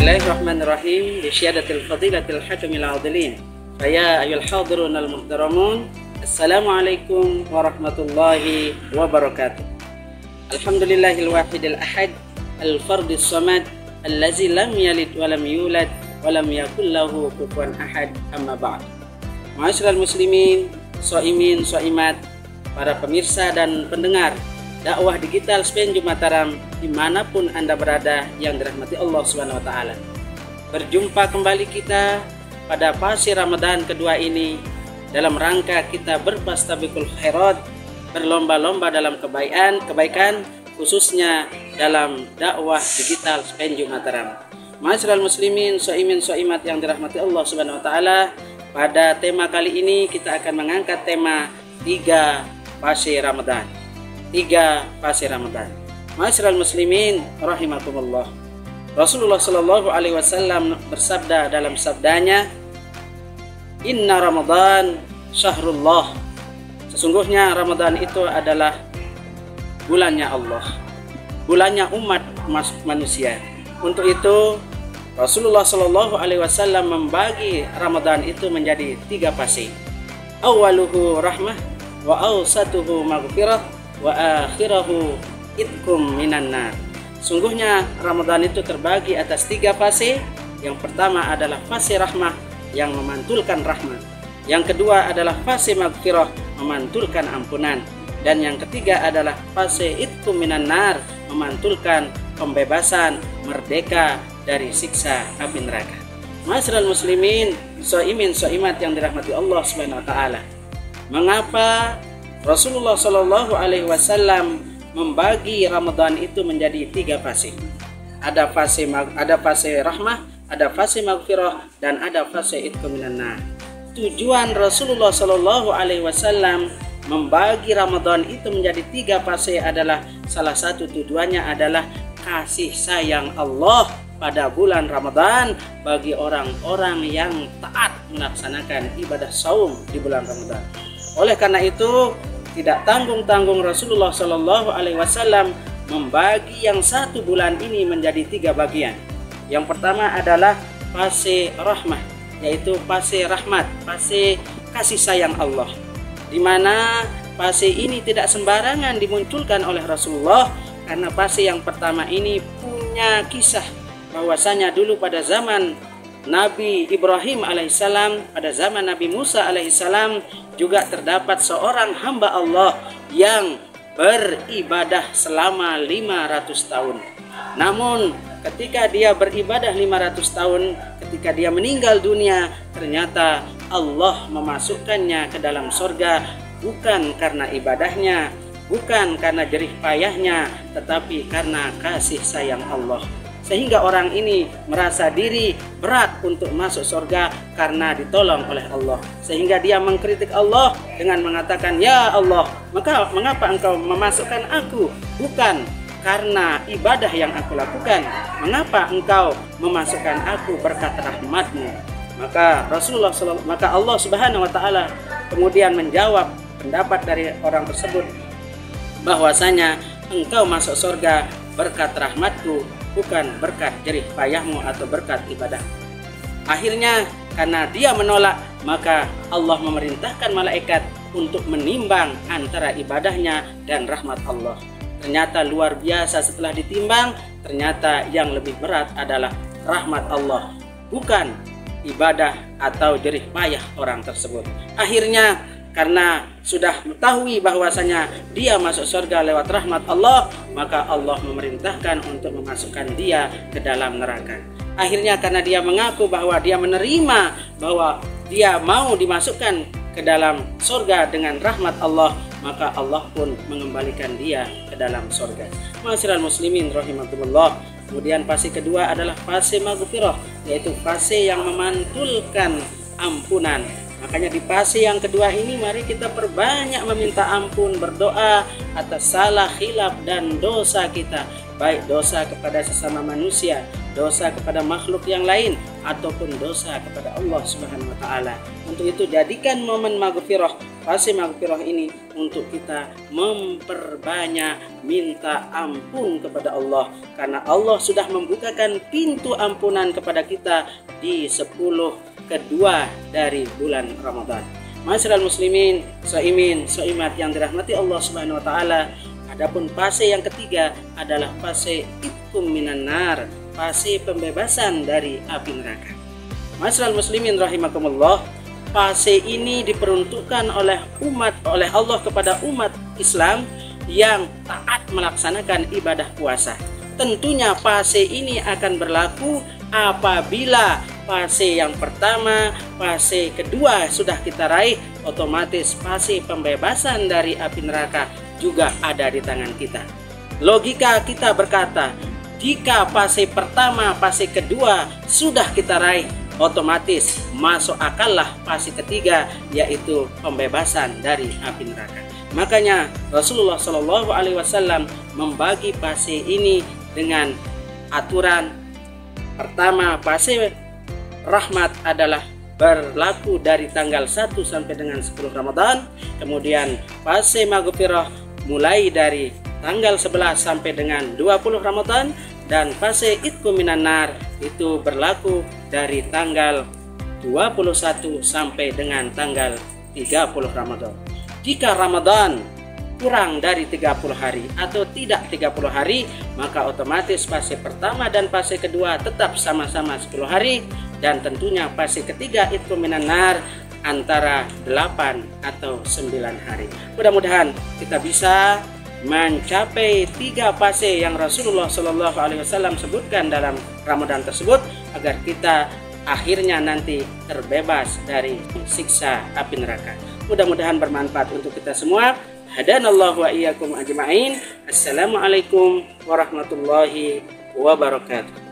Bismillahirrahmanirrahim. Bisyadatil fadilatil hakamil adilin. Faya ayul hadirunal muhtaramun. Assalamualaikum warahmatullahi wabarakatuh. Alhamdulillahil wahidil ahad, al-fardis samad, allazi lam yalid wa lam yulad wa lam yakul lahu kufuwan ahad. Amma ba'd. Ma'asyiral muslimin, shaimin, shaimat, para pemirsa dan pendengar dakwah digital Spenju Mataram dimanapun Anda berada yang dirahmati Allah Subhanahu wa Ta'ala. Berjumpa kembali kita pada fase Ramadan kedua ini dalam rangka kita berfastabiqul khairat, berlomba-lomba dalam kebaikan khususnya dalam dakwah digital Spenju Mataram. Ma'asyiral muslimin, shaimin, shaimat yang dirahmati Allah Subhanahu wa Ta'ala, pada tema kali ini kita akan mengangkat tema 3 fase Ramadan. 3 fase Ramadan. Ma'asyiral muslimin rahimakumullah. Rasulullah sallallahu alaihi wasallam bersabda dalam sabdanya, "Inna Ramadan syahrullah." Sesungguhnya Ramadan itu adalah bulannya Allah, bulannya umat manusia. Untuk itu Rasulullah sallallahu alaihi wasallam membagi Ramadan itu menjadi 3 fase. Awaluhu rahmah, wa awsatuhu maghfirah, wa akhirahu itkum minan nar. Sungguhnya Ramadan itu terbagi atas 3 fase. Yang pertama adalah fase rahmah yang memantulkan rahmat. Yang kedua adalah fase maghfirah, memantulkan ampunan. Dan yang ketiga adalah fase itkum minan nar, memantulkan pembebasan, merdeka dari siksa api neraka. Ma'asyiral muslimin, shaimin, shaimat yang dirahmati Allah Subhanahu wa Ta'ala. Mengapa Rasulullah Shallallahu Alaihi Wasallam membagi Ramadan itu menjadi 3 fase? Ada fase rahmah, ada fase maghfirah, dan ada fase itqum minan nar. Tujuan Rasulullah Shallallahu Alaihi Wasallam membagi Ramadan itu menjadi 3 fase adalah salah satu tujuannya adalah kasih sayang Allah pada bulan Ramadan bagi orang-orang yang taat melaksanakan ibadah saum di bulan Ramadan. Oleh karena itu tidak tanggung-tanggung Rasulullah Shallallahu Alaihi Wasallam membagi yang 1 bulan ini menjadi 3 bagian. Yang pertama adalah fase rahmah, yaitu fase rahmat, fase kasih sayang Allah, di mana fase ini tidak sembarangan dimunculkan oleh Rasulullah, karena fase yang pertama ini punya kisah bahwasanya dulu pada zaman Nabi Ibrahim alaihissalam, pada zaman Nabi Musa alaihissalam juga terdapat seorang hamba Allah yang beribadah selama 500 tahun. Namun ketika dia beribadah 500 tahun, ketika dia meninggal dunia, ternyata Allah memasukkannya ke dalam surga bukan karena ibadahnya, bukan karena jerih payahnya, tetapi karena kasih sayang Allah. Sehingga orang ini merasa diri berat untuk masuk surga karena ditolong oleh Allah. Sehingga dia mengkritik Allah dengan mengatakan, "Ya Allah, mengapa engkau memasukkan aku? Bukan karena ibadah yang aku lakukan. Mengapa engkau memasukkan aku berkat rahmat-Mu?" Maka Allah Subhanahu wa Ta'ala kemudian menjawab pendapat dari orang tersebut bahwasanya engkau masuk surga berkat rahmatku, bukan berkat jerih payahmu atau berkat ibadah. Akhirnya karena dia menolak, maka Allah memerintahkan malaikat untuk menimbang antara ibadahnya dan rahmat Allah. Ternyata luar biasa, setelah ditimbang ternyata yang lebih berat adalah rahmat Allah, bukan ibadah atau jerih payah orang tersebut. Akhirnya karena sudah mengetahui bahwasanya dia masuk surga lewat rahmat Allah, maka Allah memerintahkan untuk memasukkan dia ke dalam neraka. Akhirnya karena dia mengaku bahwa dia menerima bahwa dia mau dimasukkan ke dalam surga dengan rahmat Allah, maka Allah pun mengembalikan dia ke dalam surga. Ma'asyiral muslimin rahimakumullah. Kemudian fase kedua adalah fase maghfirah, yaitu fase yang memantulkan ampunan. Makanya di fase yang kedua ini mari kita perbanyak meminta ampun, berdoa atas salah, khilaf dan dosa kita. baik dosa kepada sesama manusia, dosa kepada makhluk yang lain, ataupun dosa kepada Allah Subhanahu wa Ta'ala. Untuk itu, jadikan momen maghfirah, fase maghfirah ini untuk kita memperbanyak minta ampun kepada Allah, karena Allah sudah membukakan pintu ampunan kepada kita di 10 kedua dari bulan Ramadan. Masyaallah muslimin, shaimin, shaimat yang dirahmati Allah Subhanahu wa Ta'ala. Adapun fase yang ketiga adalah fase itqum minan nar, fase pembebasan dari api neraka. Masyaallah muslimin rahimakumullah, fase ini diperuntukkan oleh Allah kepada umat Islam yang taat melaksanakan ibadah puasa. Tentunya fase ini akan berlaku apabila fase yang pertama, fase kedua sudah kita raih, otomatis fase pembebasan dari api neraka juga ada di tangan kita. Logika kita berkata, jika fase pertama, fase kedua sudah kita raih, otomatis masuk akallah fase ketiga, yaitu pembebasan dari api neraka. Makanya Rasulullah Shallallahu Alaihi Wasallam membagi fase ini dengan aturan. Pertama, fase rahmat adalah berlaku dari tanggal 1 sampai dengan 10 Ramadan. Kemudian fase maghfirah mulai dari tanggal 11 sampai dengan 20 Ramadan, dan fase itqum minan nar itu berlaku dari tanggal 21 sampai dengan tanggal 30 Ramadan. Jika Ramadan kurang dari 30 hari atau tidak 30 hari, maka otomatis fase pertama dan fase kedua tetap sama-sama 10 hari, dan tentunya fase ketiga itqum minan nar antara 8 atau 9 hari. Mudah-mudahan kita bisa mencapai 3 fase yang Rasulullah Shallallahu Alaihi Wasallam sebutkan dalam Ramadan tersebut, agar kita akhirnya nanti terbebas dari siksa api neraka. Mudah-mudahan bermanfaat untuk kita semua. Hadanallahu wa iyyakum ajma'in. Assalamualaikum warahmatullahi wabarakatuh.